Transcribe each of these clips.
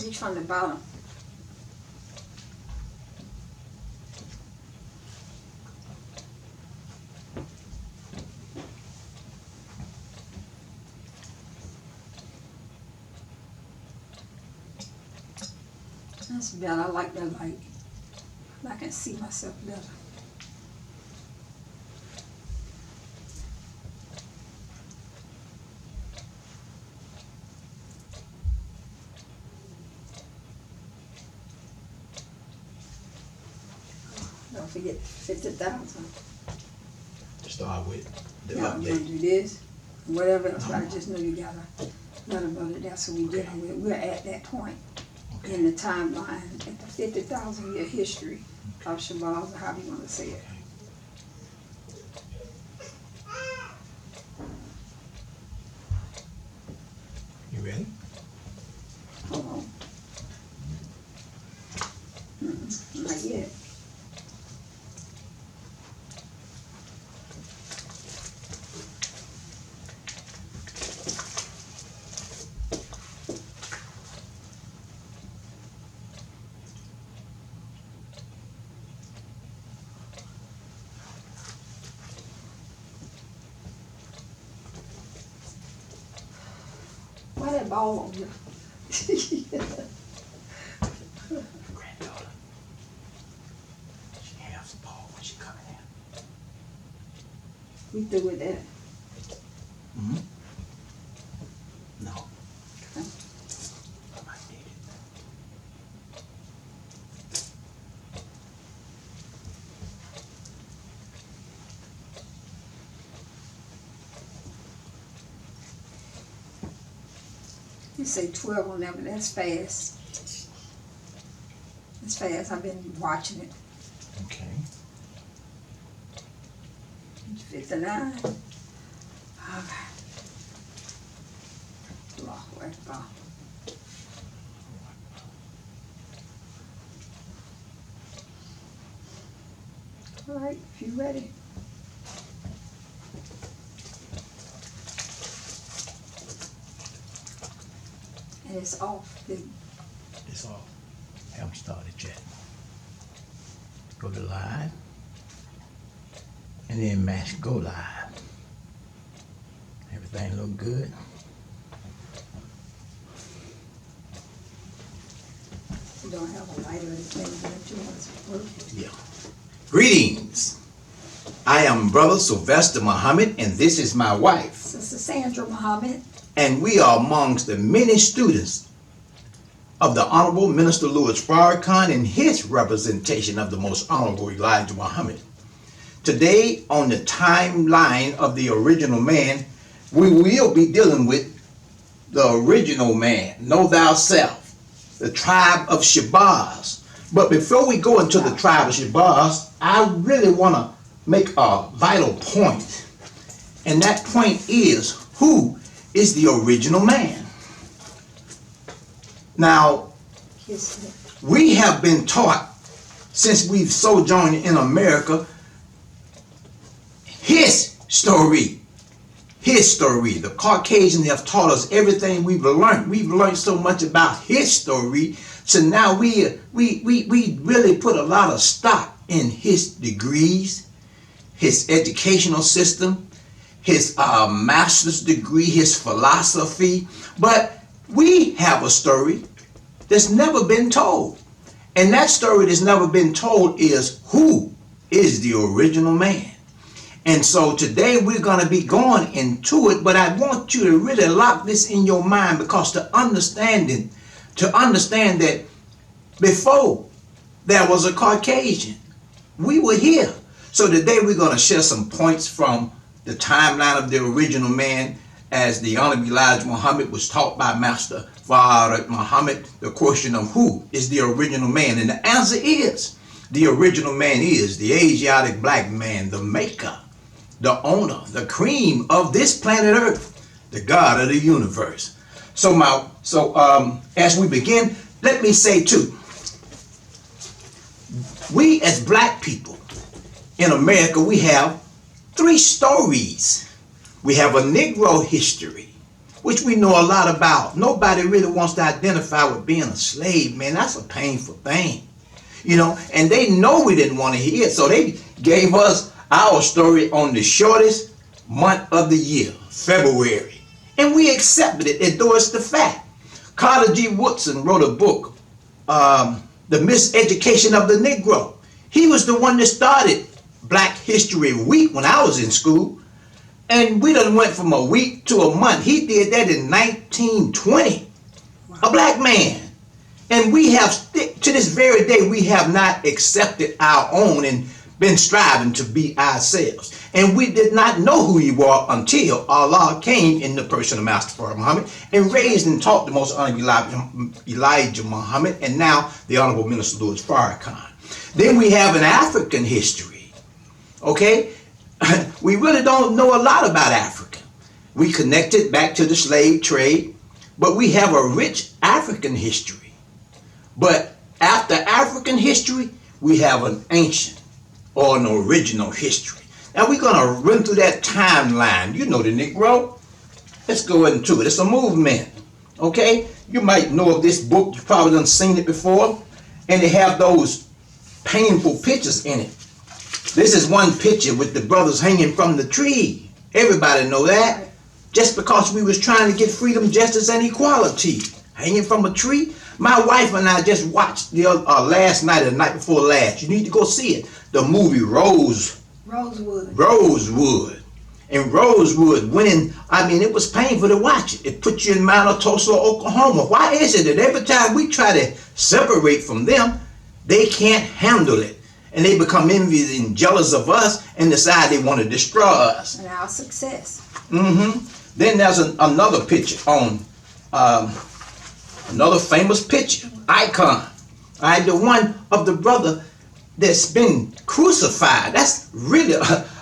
Read from the bottom. That's better. I like that light. I can see myself better. Don't forget 50,000. To start with, the Yeah, I'm gonna update. do this, whatever else, but I just know you gotta let them know that that's what we're dealing with. We're at that point in Okay. the timeline, at the 50,000 year history of Shabazz, or however you wanna say it. You ready? Hold on. Not yet. Why that ball on you? Granddaughter. She has the ball when she coming in. We through with that. Hmm? No. Okay. I might need it. You say 12 on that, but that's fast. It's fast. I've been watching it. Okay. 59. Okay. Allahu Akbar. All right, if you ready. And it's off. It's all. Haven't started yet. Go to live. And then match go live. Everything look good. You don't have a light or anything that you want to work. Yeah. Greetings. I am Brother Sylvester Muhammad, and this is my wife. Sister Sandra Muhammad. And we are amongst the many students of the Honorable Minister Louis Farrakhan and his representation of the Most Honorable Elijah Muhammad. Today, on the timeline of the original man, we will be dealing with the original man, Know Thyself, the tribe of Shabazz. But before we go into the tribe of Shabazz, I really want to make a vital point. And that point is, who is the original man? Now, we have been taught since we've sojourned in America his story. His story. The Caucasians have taught us everything we've learned. We've learned so much about his story. So now we really put a lot of stock in his degrees, his educational system, his master's degree, his philosophy. But we have a story that's never been told. And that story that's never been told is, who is the original man? And so today we're going to be going into it, but I want you to really lock this in your mind, because to understand that before there was a Caucasian, we were here. So today we're going to share some points from the timeline of the original man, as the Honorable Elijah Muhammad was taught by Master Farad Muhammad, the question of who is the original man. And the answer is, the original man is the Asiatic black man, the maker, the owner, the cream of this planet Earth, the God of the universe. So as we begin, let me say too, we as black people in America, we have three stories. We have a Negro history, which we know a lot about. Nobody really wants to identify with being a slave, man. That's a painful thing, you know. And they know we didn't want to hear it, so they gave us our story on the shortest month of the year, February. And we accepted it, and though it's the fact. Carter G. Woodson wrote a book, The Miseducation of the Negro. He was the one that started Black History Week when I was in school. And we done went from a week to a month. He did that in 1920. Wow. A black man. And we have, to this very day, we have not accepted our own and been striving to be ourselves. And we did not know who he was until Allah came in the person of Master Muhammad and raised and taught the most honorable Elijah Muhammad, and now the Honorable Minister Louis Farrakhan. Then we have an African history. Okay? We really don't know a lot about Africa. We connected back to the slave trade, but we have a rich African history. But after African history, we have an ancient or an original history. Now we're going to run through that timeline. You know the Negro. Let's go into it. It's a movement. Okay? You might know of this book. You've probably done seen it before. And they have those painful pictures in it. This is one picture with the brothers hanging from the tree. Everybody know that. Just because we was trying to get freedom, justice, and equality. Hanging from a tree. My wife and I just watched the last night or the night before last. You need to go see it. The movie Rosewood. And Rosewood winning, I mean, it was painful to watch it. It put you in Mount Tulsa, Oklahoma. Why is it that every time we try to separate from them, they can't handle it? And they become envious and jealous of us and decide they want to destroy us. And our success. Then there's another picture on, another famous picture, icon. All right, the one of the brother that's been crucified. That's really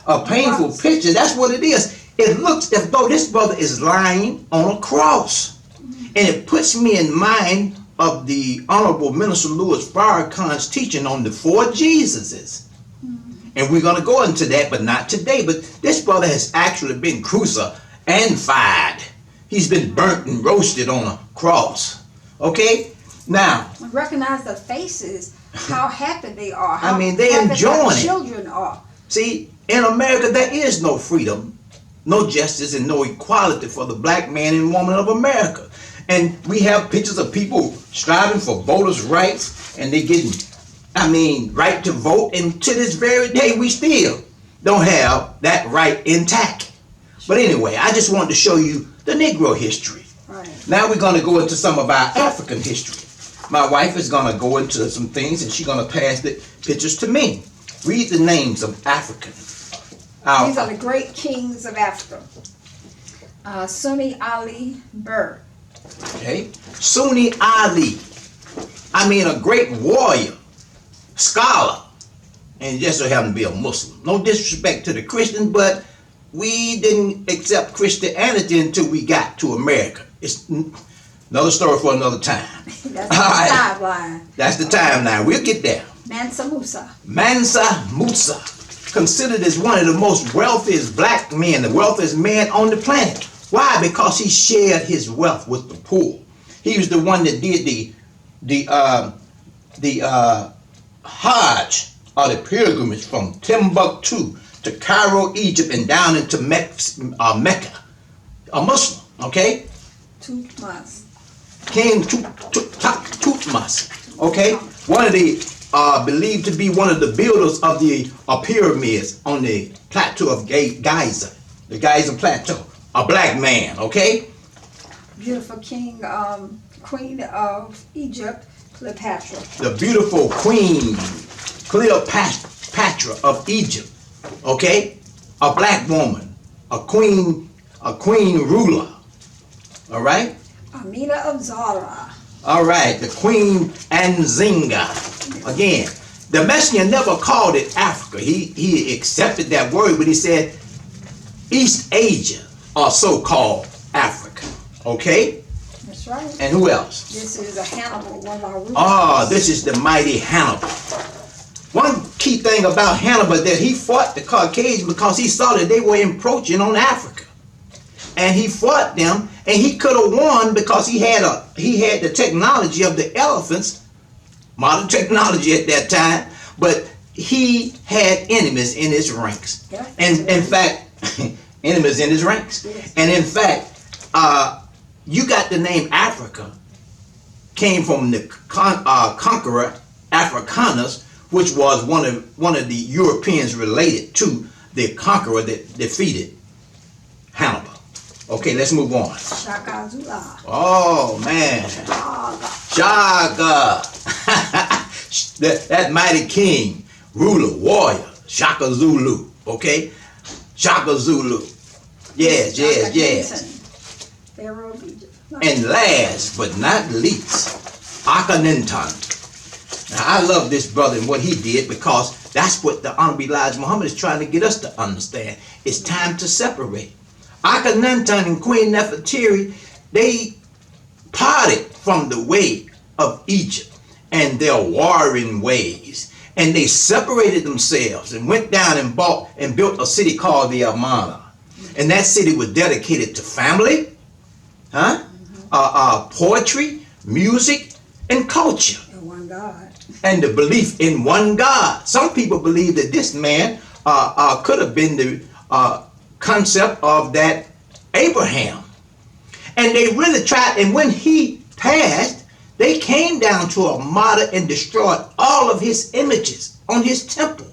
a painful picture. That's what it is. It looks as though this brother is lying on a cross. And it puts me in mind of the Honorable Minister Louis Farrakhan's teaching on the 4 Jesuses. And we're going to go into that, but not today. But this brother has actually been crucified and fired. He's been burnt and roasted on a cross. Okay? Now, recognize the faces, how happy they are. I mean, they're enjoying it. Children are. See, in America, there is no freedom, no justice, and no equality for the black man and woman of America. And we have pictures of people striving for voters' rights, and they getting, I mean, right to vote. And to this very day, we still don't have that right intact. But anyway, I just wanted to show you the Negro history. Right. Now we're going to go into some of our African history. My wife is going to go into some things, and she's going to pass the pictures to me. Read the names of Africans. These are the great kings of Africa. Sunni Ali Burr. Okay. Sunni Ali. I mean, a great warrior, scholar, and just so happened to be a Muslim. No disrespect to the Christians, but we didn't accept Christianity until we got to America. It's another story for another time. That's the timeline. That's the timeline. We'll get there. Mansa Musa. Mansa Musa, considered as one of the most wealthiest black men, the wealthiest man on the planet. Why? Because he shared his wealth with the poor. He was the one that did the Hajj, or the pilgrimage from Timbuktu to Cairo, Egypt, and down into Mecca. A Muslim, okay? Tutmos. King Tutmos, okay? One of the believed to be one of the builders of the pyramids on the plateau of Giza, the Giza Plateau. A black man, okay? Beautiful queen of Egypt, Cleopatra. The beautiful queen, Cleopatra of Egypt, okay? A black woman, a queen ruler, all right? Amina of Zara. All right, the Queen Nzinga. Again, the messenger never called it Africa. He accepted that word, but he said East Asia, or so-called Africa. Okay? That's right. And who else? This is a Hannibal, one of our rulers. Ah, this is the mighty Hannibal. One key thing about Hannibal that he fought the Caucasians because he saw that they were encroaching on Africa. and he fought them, and he could have won because he had the technology of the elephants, modern technology at that time, but he had enemies in his ranks. Yeah. And in fact, enemies in his ranks. Yes. And in fact, you got the name Africa came from the conqueror Africanus, which was one of the Europeans related to the conqueror that defeated Hannibal. Okay, let's move on. Shaka Zulu. Oh man, Shaka, that mighty king, ruler, warrior, Shaka Zulu. Okay, Shaka Zulu. Yes, yes, yes. Pharaoh of Egypt. And last but not least, Akhenaten. Now I love this brother and what he did, because that's what the Honorable Elijah Muhammad is trying to get us to understand. It's time to separate. Akhenaten and Queen Nefertiti, they parted from the way of Egypt and their warring ways, and they separated themselves and went down and bought and built a city called the Amana. And that city was dedicated to family, poetry, music, and culture, And one God. and the belief in one God. Some people believe that this man could have been the concept of that Abraham. And they really tried, and when he passed, they came down to Amada and destroyed all of his images on his temple.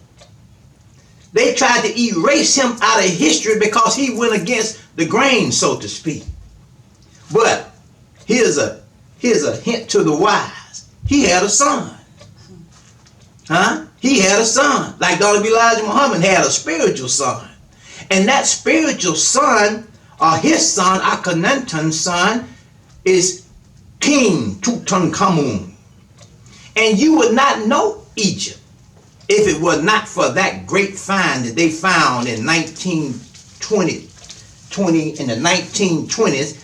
They tried to erase him out of history because he went against the grain, so to speak. But here's a hint to the wise. He had a son. He had a son. Like Dr. Elijah Muhammad had a spiritual son. And that spiritual son, his son, Akhenaten's son, is King Tutankhamun. And you would not know Egypt if it were not for that great find that they found in 1920s,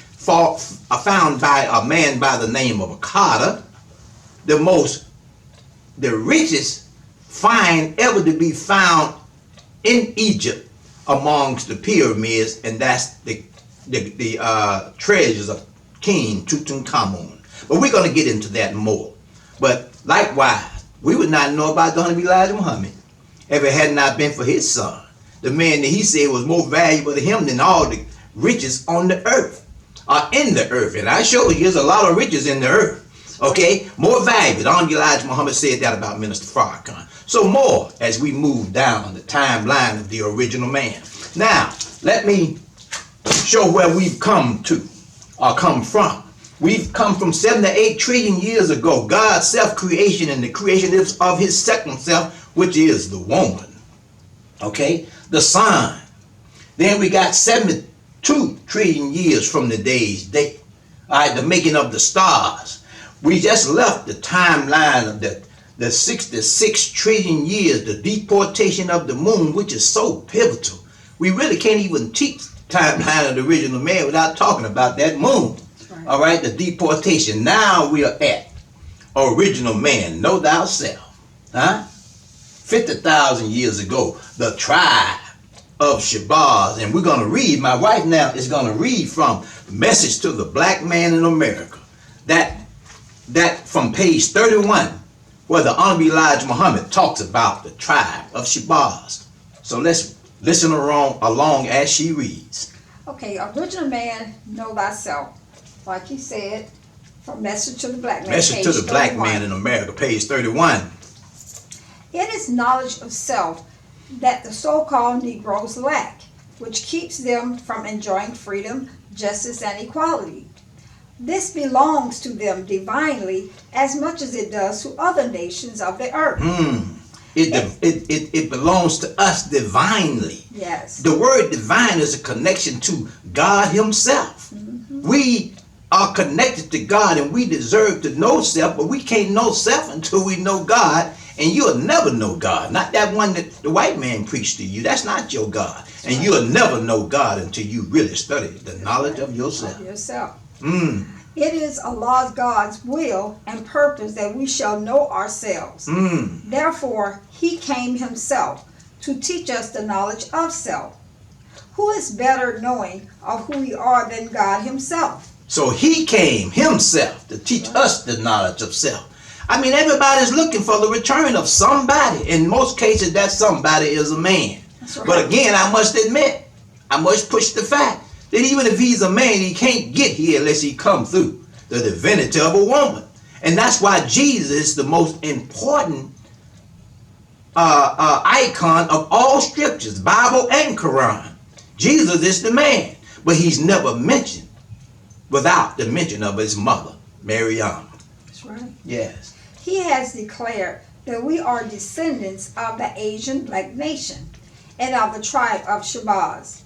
found by a man by the name of Carter, the richest find ever to be found in Egypt amongst the pyramids, and that's the treasures of King Tutankhamun. But we're going to get into that more. But likewise, we would not know about the Honorable Elijah Muhammad if it had not been for his son, the man that he said was more valuable to him than all the riches on the earth, or in the earth. And I show you there's a lot of riches in the earth. Okay, more valuable. The Honorable Elijah Muhammad said that about Minister Farrakhan. So more as we move down the timeline of the original man. Now, let me show where we've come to, or come from. We've come from 7 to 8 trillion years ago, God's self-creation and the creation of his second self, which is the woman. Okay, the sun. Then we got 72 trillion years from the day's date. All right, the making of the stars. We just left the timeline of the 66 trillion years, the deportation of the moon, which is so pivotal. We really can't even teach timeline of the original man without talking about that moon. Right. All right, the deportation. Now we are at original man, know thyself. 50,000 years ago, the tribe of Shabazz. And we're going to read, my wife now is going to read from Message to the Black Man in America. That from page 31, where the Honorable Elijah Muhammad talks about the tribe of Shabazz. So let's listen along as she reads. Okay, original man, know thyself. Like he said, from Message to the Black Man. Message to the page Black 31. Man in America, page 31. It is knowledge of self that the so-called Negroes lack, which keeps them from enjoying freedom, justice, and equality. This belongs to them divinely as much as it does to other nations of the earth. It belongs to us divinely. Yes. The word divine is a connection to God himself. Mm-hmm. We are connected to God and we deserve to know self, but we can't know self until we know God, and you'll never know God. Not that one that the white man preached to you. That's not your God. And you'll never know God until you really study the knowledge of yourself. It is Allah's God's will and purpose that we shall know ourselves. Therefore, he came himself to teach us the knowledge of self. Who is better knowing of who we are than God himself? So he came himself to teach us the knowledge of self. I mean, everybody's looking for the return of somebody. In most cases, that somebody is a man. That's right. But again, I must admit, I must push the fact that even if he's a man, he can't get here unless he come through the divinity of a woman. And that's why Jesus is the most important icon of all scriptures, Bible and Quran. Jesus is the man, but he's never mentioned without the mention of his mother, Maryam. That's right. Yes. He has declared that we are descendants of the Asian black nation and of the tribe of Shabazz.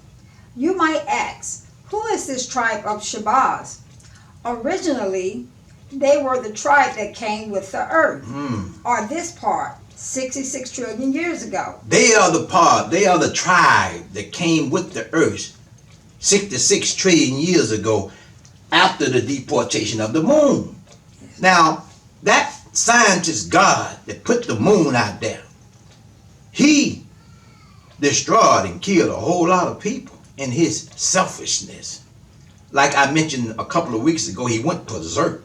You might ask, who is this tribe of Shabazz? Originally, they were the tribe that came with the earth, or this part, 66 trillion years ago. They are the tribe that came with the earth 66 trillion years ago after the deportation of the moon. Now, that scientist God that put the moon out there, he destroyed and killed a whole lot of people in his selfishness. Like I mentioned a couple of weeks ago, he went berserk.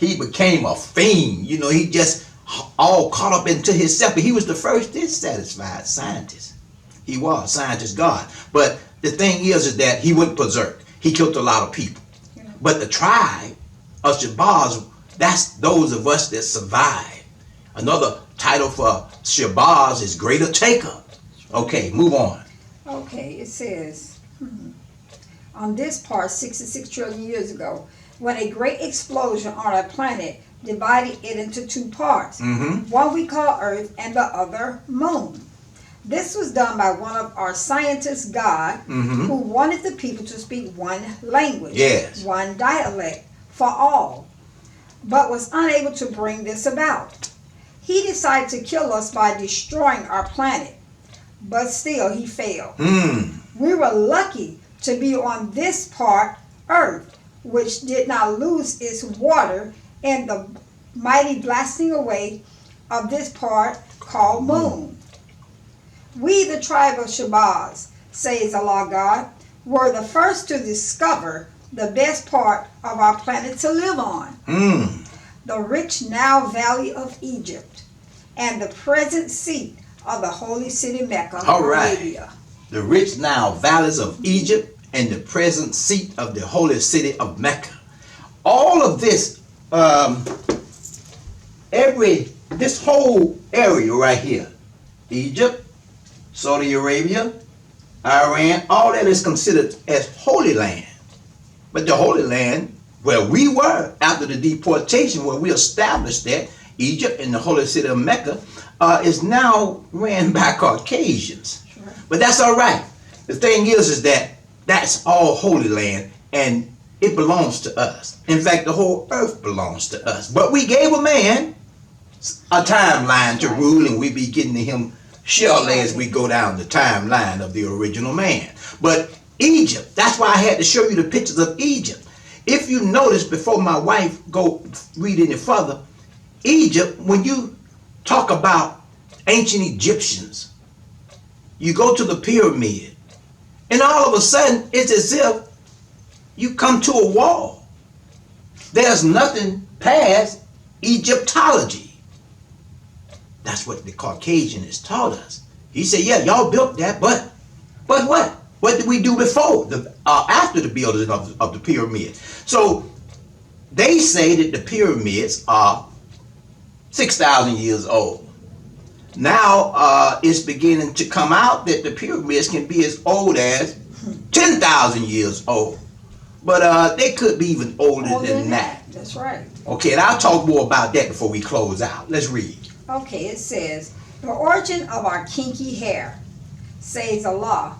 He became a fiend. You know, he just all caught up into himself. But he was the first dissatisfied scientist. He was scientist God. But the thing is that he went berserk. He killed a lot of people. Yeah. But the tribe of Shabazz, that's those of us that survived. Another title for Shabazz is Greater Taker. Okay, move on. Okay, it says, on this part, 66 trillion years ago, when a great explosion on our planet divided it into two parts, one we call Earth and the other Moon. This was done by one of our scientists, God, who wanted the people to speak one language, one dialect for all, but was unable to bring this about. He decided to kill us by destroying our planet, but still he failed. We were lucky to be on this part, Earth, which did not lose its water in the mighty blasting away of this part called Moon. We, the tribe of Shabazz, says Allah God, were the first to discover the best part of our planet to live on. The rich Nile Valley of Egypt and the present seat of the holy city Mecca, All right. Arabia. The rich Nile valleys of Egypt and the present seat of the holy city of Mecca. All of this, this whole area right here, Egypt, Saudi Arabia, Iran, all that is considered as Holy Land. But the Holy Land, where we were after the deportation, where we established that, Egypt and the holy city of Mecca, is now ran by Caucasians. Sure. But that's all right. The thing is that that's all Holy Land, and it belongs to us. In fact, the whole earth belongs to us. But we gave a man a timeline to rule, and we be getting to him surely as we go down the timeline of the original man. But Egypt, that's why I had to show you the pictures of Egypt. If you notice, before my wife go read any further, Egypt, when you talk about ancient Egyptians, you go to the pyramid, and all of a sudden, it's as if you come to a wall. There's nothing past Egyptology. That's what the Caucasian has taught us. He said, yeah, y'all built that, but what? What did we do before, after the building of the pyramid? So they say that the pyramids are 6,000 years old. Now it's beginning to come out that the pyramids can be as old as 10,000 years old. But they could be even older than that. That's right. Okay, and I'll talk more about that before we close out. Let's read. Okay, it says, the origin of our kinky hair, says Allah,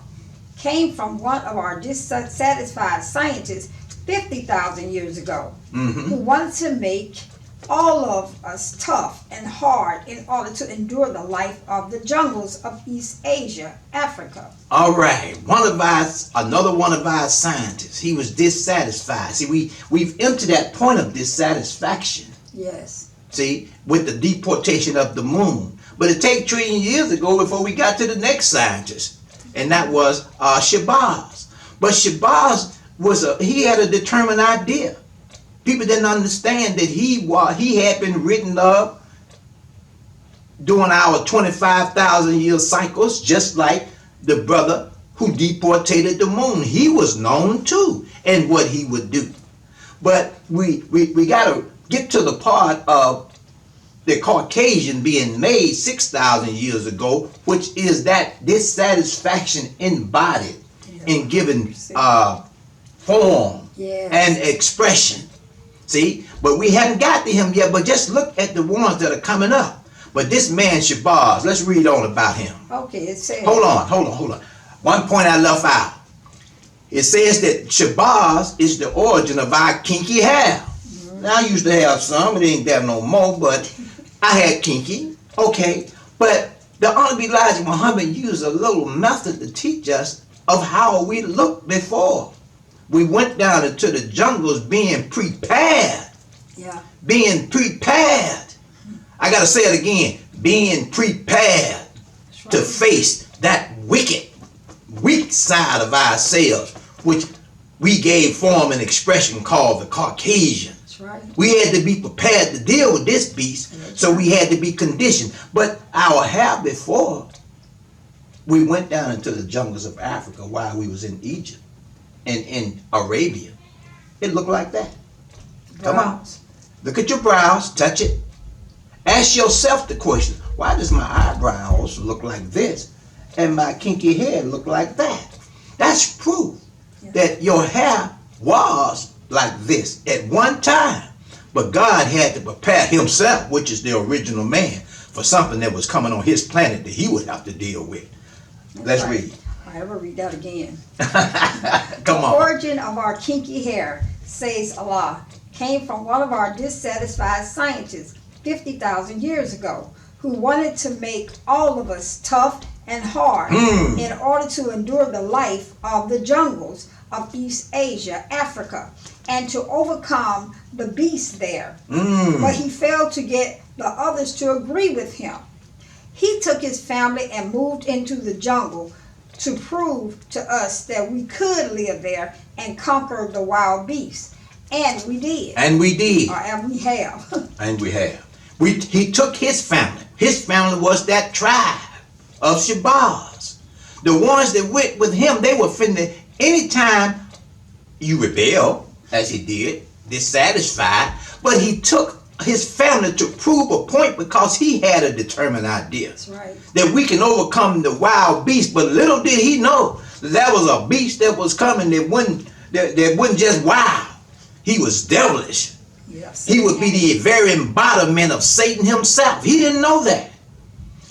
came from one of our dissatisfied scientists 50,000 years ago, who wanted to make all of us tough and hard in order to endure the life of the jungles of East Asia, Africa. All right, another one of our scientists, he was dissatisfied. See, we've entered that point of dissatisfaction. Yes. See, with the deportation of the moon. But it took 1 trillion years ago before we got to the next scientist. and that was Shabazz. But Shabazz he had a determined idea. People didn't understand that he had been written up during our 25,000 year cycles, just like the brother who deportated the moon. He was known too, and what he would do. But we got to get to the part of the Caucasian being made 6,000 years ago, which is that dissatisfaction embodied in giving form and expression. See, but we haven't got to him yet. But just look at the ones that are coming up. But this man Shabazz, let's read on about him. Okay, it says. Hold on. One point I left out. It says that Shabazz is the origin of our kinky hair. Now, I used to have some, it ain't there no more, but I had kinky. Okay, but the Honorable Elijah Muhammad used a little method to teach us of how we looked before. We went down into the jungles being prepared. Yeah. Being prepared. I gotta say it again. Being prepared to face that wicked, weak side of ourselves, which we gave form and expression called the Caucasian. That's right. We had to be prepared to deal with this beast, so we had to be conditioned. But our hair before, we went down into the jungles of Africa while we was in Egypt and in Arabia. It looked like that. Come on. Look at your brows, touch it. Ask yourself the question, why does my eyebrows look like this and my kinky hair look like that? That's proof that your hair was like this at one time. But God had to prepare himself, which is the original man, for something that was coming on his planet that he would have to deal with. Let's read. All right, we'll read that again. Come on. The origin of our kinky hair, says Allah, came from one of our dissatisfied scientists 50,000 years ago, who wanted to make all of us tough and hard in order to endure the life of the jungles of East Asia, Africa, and to overcome the beast there. But he failed to get the others to agree with him. He took his family and moved into the jungle to prove to us that we could live there and conquer the wild beasts. And we did. And we did. And we have. And we have. He took his family. His family was that tribe of Shabazz. The ones that went with him, they were finna, anytime you rebel, as he did, dissatisfied, but he took his family to prove a point because he had a determined idea. That's right. That we can overcome the wild beast. But little did he know that there was a beast that was coming that wasn't just wild. He was devilish. Yes. He would be the very embodiment of Satan himself. He didn't know that.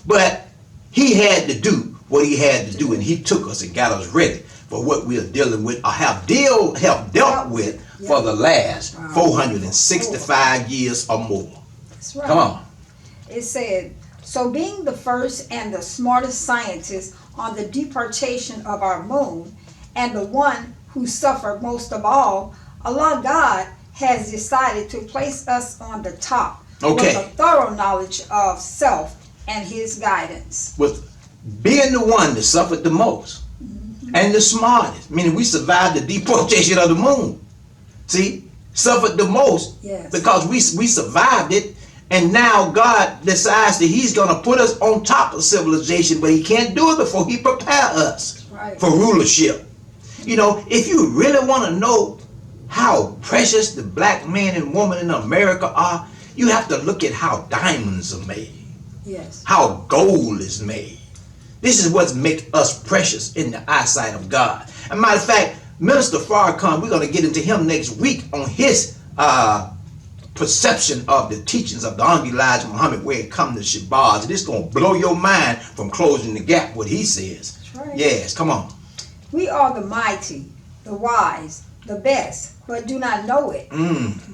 But he had to do what he had to do, and he took us and got us ready for what we are dealing with, or have dealt with for the last 465 years or more. That's right. Come on. It said, so being the first and the smartest scientist on the deportation of our moon, and the one who suffered most of all, Allah God has decided to place us on the top with a thorough knowledge of self and his guidance. With being the one that suffered the most and the smartest, meaning we survived the deportation of the moon. See, suffered the most because we survived it, and now God decides that he's going to put us on top of civilization, but he can't do it before he prepares us for rulership. You know, if you really want to know how precious the black man and woman in America are, you have to look at how diamonds are made. Yes. How gold is made. This is what makes us precious in the eyesight of God. As a matter of fact, Minister Farrakhan, we're going to get into him next week on his perception of the teachings of the Honorable Elijah Muhammad where it comes to Shabazz. And it's going to blow your mind from closing the gap, what he says. That's right. Yes, come on. We are the mighty, the wise, the best, but do not know it.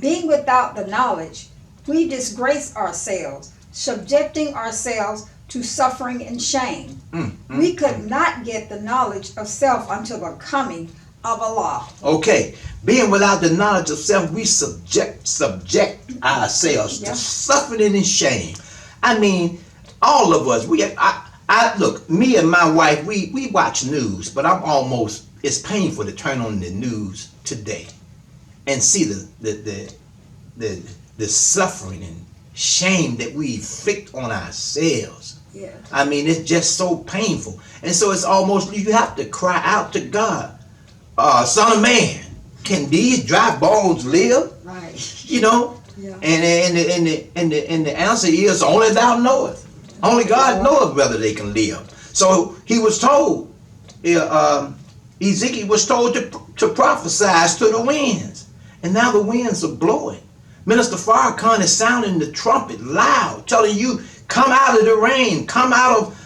Being without the knowledge, we disgrace ourselves, subjecting ourselves to suffering and shame. We could not get the knowledge of self until the coming of Allah. Okay, being without the knowledge of self, we subject ourselves to suffering and shame. I mean, all of us, I look, me and my wife, we watch news, but it's painful to turn on the news today and see the suffering and shame that we inflict on ourselves. Yeah. I mean, it's just so painful. And so it's almost, you have to cry out to God, Son of man, can these dry bones live? Right. You know? Yeah. And the answer is, only thou knowest. Only God knoweth whether they can live. So he was told, Ezekiel was told to prophesy to the winds. And now the winds are blowing. Minister Farrakhan is sounding the trumpet loud, telling you, come out of the rain, come out of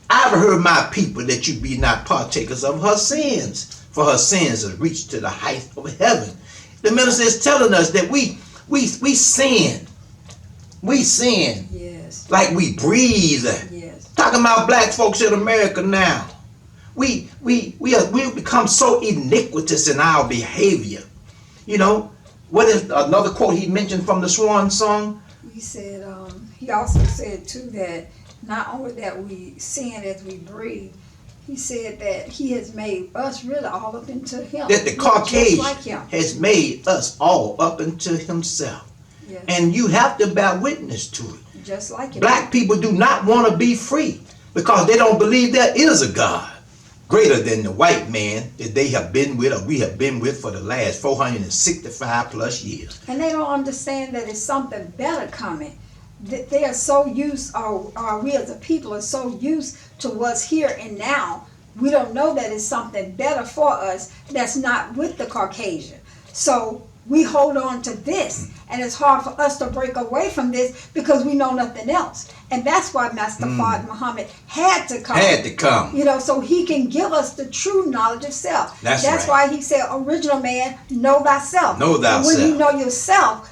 her, my people, that you be not partakers of her sins, for her sins have reached to the height of heaven. The minister is telling us that we sin. We sin. Yes. Like we breathe. Yes. Talking about black folks in America now. We become so iniquitous in our behavior. You know, what is another quote he mentioned from the Swan song? He said, he also said too that not only that we sin as we breathe, he said that he has made us really all up into him. That the Just Caucasian like him. has made us all up into himself. Yes. And you have to bear witness to it. Just like him. Black people do not want to be free because they don't believe there is a God greater than the white man that they have been with, or we have been with, for the last 465 plus years. And they don't understand that it's something better coming. They are so used, or we as a people are so used to what's here and now. We don't know that it's something better for us that's not with the Caucasian. So we hold on to this, and it's hard for us to break away from this because we know nothing else. And that's why Master Fard Muhammad had to come. Had to come. You know, so he can give us the true knowledge of self. That's right. Why he said, original man, know thyself. Know thyself. And when you know yourself,